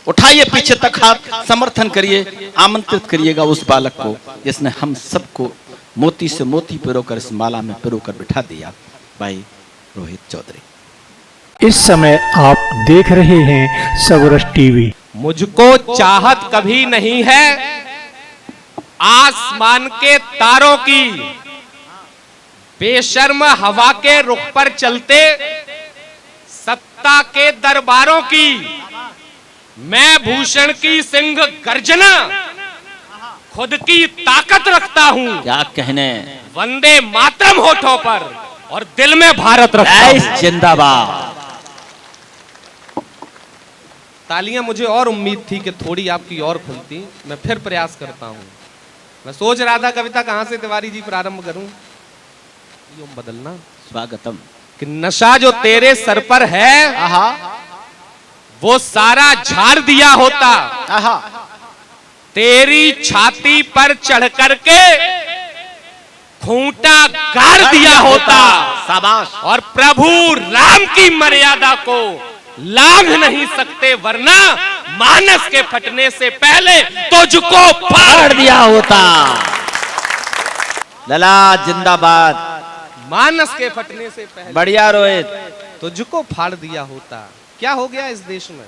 उठाइए पीछे तक हाथ, समर्थन करिए, आमंत्रित करिएगा उस बालक को जिसने हम सबको मोती से मोती पिरोकर इस माला में पिरोकर बिठा दिया, भाई रोहित चौधरी। इस समय आप देख रहे हैं सगुरस टीवी। मुझको चाहत कभी नहीं है आसमान के तारों की, बेशर्म हवा के रुख पर चलते सत्ता के दरबारों की। मैं भूषण की सिंह गर्जना खुद की ताकत रखता हूं। क्या कहने, वंदे मातरम होठों पर और दिल में भारत रखता हूं। जिंदाबाद। तालियां मुझे और उम्मीद थी कि थोड़ी आपकी और खुलती, मैं फिर प्रयास करता हूं। मैं सोच रहा था कविता कहां से तिवारी जी प्रारंभ करूं, यूं बदलना। स्वागतम। कि नशा जो तेरे सर पर है वो सारा झाड़ दिया होता, तेरी छाती पर चढ़ करके खूंटा गाड़ दिया होता। शाबाश। और प्रभु राम की मर्यादा को लांघ नहीं सकते, वरना मानस के फटने से पहले तुझको फाड़ दिया होता। लला जिंदाबाद। मानस के फटने से पहले बढ़िया रोहित। तुझको फाड़ दिया होता। क्या हो गया इस देश में?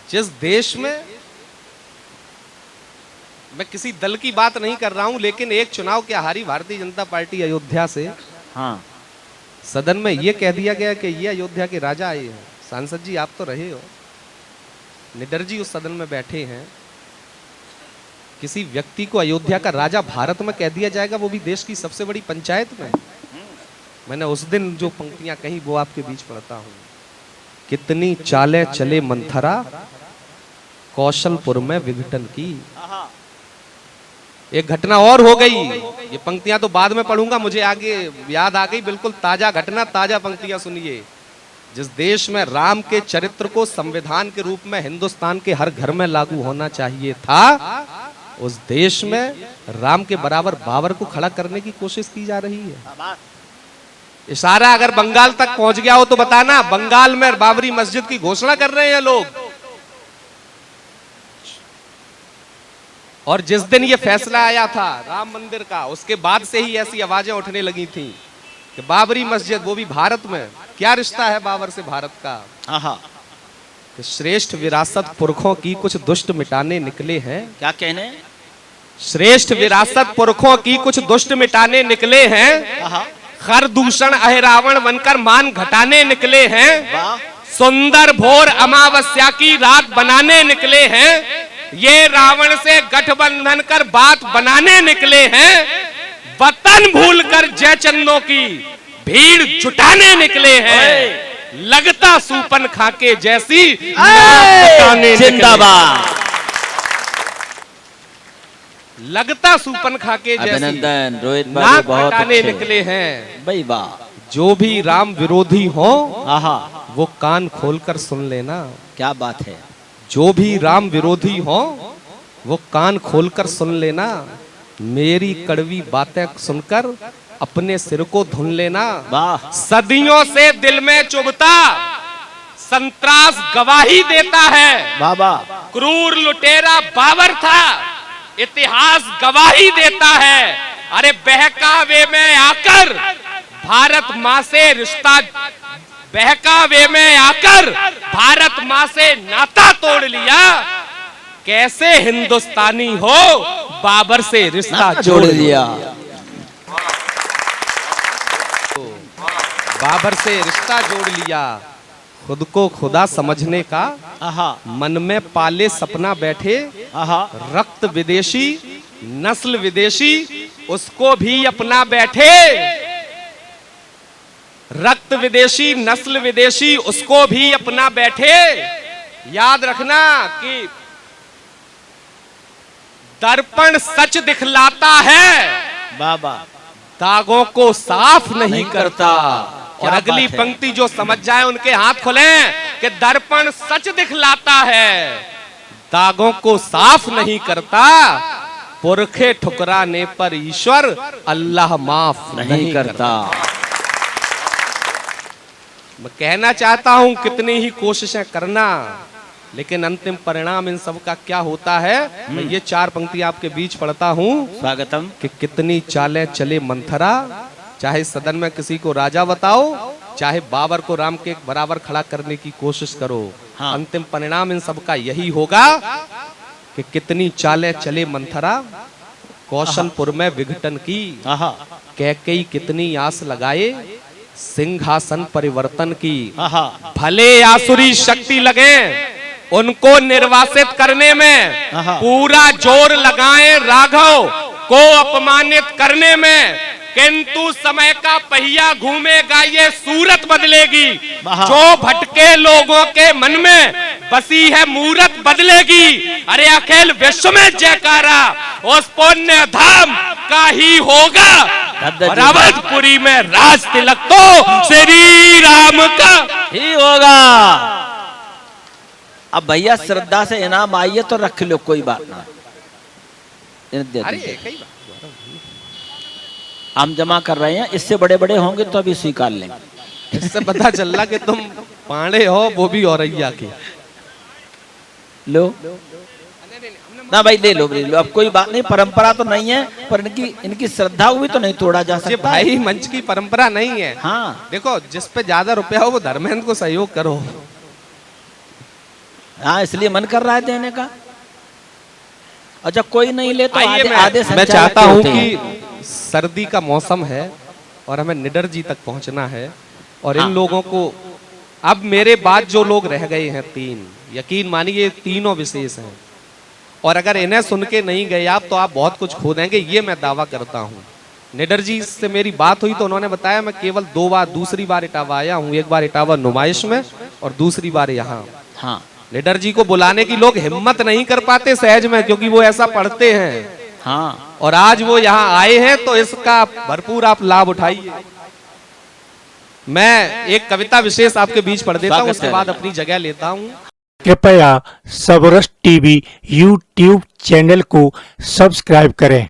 जिस देश में, मैं किसी दल की बात नहीं कर रहा हूं, लेकिन एक चुनाव क्या हारी भारतीय जनता पार्टी अयोध्या से, हाँ, सदन में यह कह दिया गया कि ये अयोध्या के राजा आए हैं। सांसद जी आप तो रहे हो, निडर जी उस सदन में बैठे हैं। किसी व्यक्ति को अयोध्या का राजा भारत में कह दिया जाएगा, वो भी देश की सबसे बड़ी पंचायत में। मैंने उस दिन जो पंक्तियां कही वो आपके बीच पढ़ता हूं। कितनी चाले चले मंथरा कौशलपुर में विघटन की। एक घटना और हो गई, ये पंक्तियां तो बाद में पढ़ूंगा, मुझे आगे याद आ गई, बिल्कुल ताजा घटना, ताजा पंक्तियां सुनिए। जिस देश में राम के चरित्र को संविधान के रूप में हिंदुस्तान के हर घर में लागू होना चाहिए था, उस देश में राम के बराबर बाबर को खड़ा करने की कोशिश की जा रही है। इशारा अगर बंगाल तक पहुंच गया हो तो बताना। बंगाल में बाबरी मस्जिद की घोषणा कर रहे हैं लोग। और जिस दिन ये फैसला आया था राम मंदिर का, उसके बाद से ही ऐसी आवाजें उठने लगी थी कि बाबरी मस्जिद, वो भी भारत में। क्या रिश्ता है बाबर से भारत का? कि श्रेष्ठ विरासत पुरखों की कुछ दुष्ट मिटाने निकले हैं। क्या कहने? श्रेष्ठ विरासत पुरखों की कुछ दुष्ट मिटाने निकले हैं। खर दूषण अहिरावण बनकर मान घटाने निकले हैं। सुंदर भोर अमावस्या की रात बनाने निकले हैं। ये रावण से गठबंधन कर बात बनाने निकले हैं। वतन भूलकर जयचंदों की भीड़ जुटाने निकले हैं। लगता सूपन खाके जैसी जिंदाबाद। लगता सूपन खाके जैसी अभिनंदन रोहित भाई, नाक बहुत हटाने अच्छे निकले हैं। भाई वाह। जो भी राम विरोधी हो आहा, वो कान खोलकर सुन लेना। क्या बात है। जो भी राम विरोधी हो वो कान खोलकर सुन लेना। मेरी कड़वी बातें सुनकर अपने सिर को धुन लेना। वाह। सदियों से दिल में चुभता संतरास गवाही देता है। बाबा। क्रूर लुटेरा बाबर था, इतिहास गवाही देता है। अरे बहकावे में आकर भारत माँ से रिश्ता, बहकावे में आकर भारत माँ से नाता तोड़ लिया। कैसे हिंदुस्तानी हो बाबर से रिश्ता जोड़ लिया। बाबर से रिश्ता जोड़ लिया। खुद को खुदा समझने का मन में पाले सपना बैठे। रक्त विदेशी नस्ल विदेशी उसको भी अपना बैठे। रक्त विदेशी नस्ल विदेशी उसको भी अपना बैठे। याद रखना कि दर्पण सच दिखलाता है, बाबा, दागों को साफ नहीं करता। और क्या अगली बात है। पंक्ति जो समझ जाए उनके हाथ खोले कि दर्पण सच दिखलाता है, दागों को साफ नहीं करता। पुरखे ठुकराने पर ईश्वर अल्लाह माफ नहीं करता। मैं कहना चाहता हूं कितनी ही कोशिशें करना, लेकिन अंतिम परिणाम इन सब का क्या होता है, मैं ये 4 पंक्ति आपके बीच पढ़ता हूँ स्वागतम। कि कितनी चालें चले मंथरा, चाहे सदन में किसी को राजा बताओ, चाहे बाबर को राम के बराबर खड़ा करने की कोशिश करो, हाँ। अंतिम परिणाम इन सब का यही होगा कि कितनी चालें चले मंथरा, कौशलपुर में विघटन की, आहा, कैकेयी कितनी आस लगाए, सिंहासन परिवर्तन की, आहा, भले आसुरी शक्ति लगे उनको निर्वासित करने में, आहा। पूरा जोर लगाएं राघव को अपमानित करने में, किंतु समय का पहिया घूमेगा, ये सूरत बदलेगी, आहा। जो भटके लोगों के मन में बसी है मूरत बदलेगी। अरे अखिल विश्व में जयकारा उस पुण्य धाम का ही होगा, और अवधपुरी में राज तिलक तो श्री राम का ही होगा। अब भैया श्रद्धा से इनाम आइए तो रख लो, कोई बात ना, इन्हें दे दीजिए। कई बात हम जमा कर रहे हैं, इससे बड़े बड़े होंगे तो अभी स्वीकार लेंगे। इससे पता चल रहा कि तुम पांडे हो, वो भी औरैया के। लो ना भाई, ले लो ले लो, अब कोई बात नहीं, परंपरा तो नहीं है, पर इनकी श्रद्धा हुई तो नहीं तोड़ा जा ये सकता। भाई मंच की परंपरा नहीं है। हाँ देखो, जिस पे ज्यादा रुपया हो वो धर्मेंद्र को सहयोग करो। हाँ, इसलिए मन कर रहा है देने का। अच्छा, कोई नहीं ले तो आइए, आधे मैं चाहता हूँ कि सर्दी का मौसम है और हमें निडर जी तक पहुंचना है, और हाँ। इन लोगों को अब मेरे बाद जो लोग रह गए हैं 3, यकीन मानिए तीनों विशेष हैं, और अगर इन्हें सुन के नहीं गए आप तो आप बहुत कुछ खो देंगे, ये मैं दावा करता हूँ। निडर जी से मेरी बात हुई तो उन्होंने बताया मैं केवल 2 बार, दूसरी बार इटावा आया हूँ, एक बार इटावा नुमाइश में और दूसरी बार यहाँ। हाँ निडर जी को बुलाने की लोग हिम्मत नहीं कर पाते सहज में, क्योंकि वो ऐसा पढ़ते हैं, हाँ, और आज वो यहाँ आए हैं तो इसका भरपूर आप लाभ उठाइए। मैं एक कविता विशेष आपके बीच पढ़ देता हूँ, उसके बाद अपनी जगह लेता हूँ। कृपया सबरस टीवी यूट्यूब चैनल को सब्सक्राइब करें।